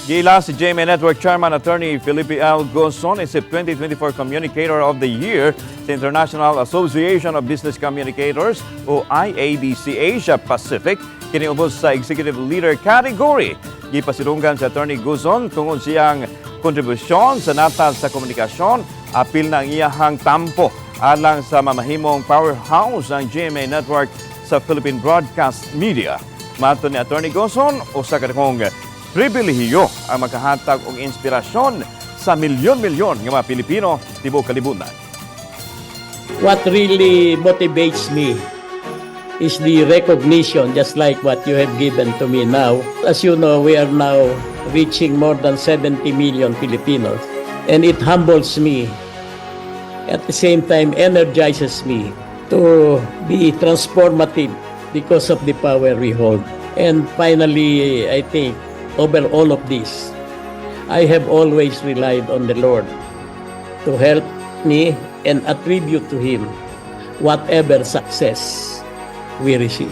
Gila si GMA Network Chairman Atty. Felipe Gozon, isip 2024 Communicator of the Year sa International Association of Business Communicators o IABC Asia Pacific, kiniubos sa Executive Leader category. Gipasidunggan si Atty. Gozon tungod siyang kontribusyon sa natad sa komunikasyon, apil ng iyang tampo alang sa mamahimong powerhouse ng GMA Network sa Philippine Broadcast Media. Mato ni Atty. Gozon, usa ka dakong pribilehiyo ang makahatag og inspirasyon sa milyon-milyon ng mga Pilipino tibuok kalibutan. What really motivates me is the recognition, just like what you have given to me now. As you know, we are now reaching more than 70 million Filipinos, and it humbles me, at the same time energizes me to be transformative because of the power we hold. And finally, I think, over all of this, I have always relied on the Lord to help me and attribute to Him whatever success we receive.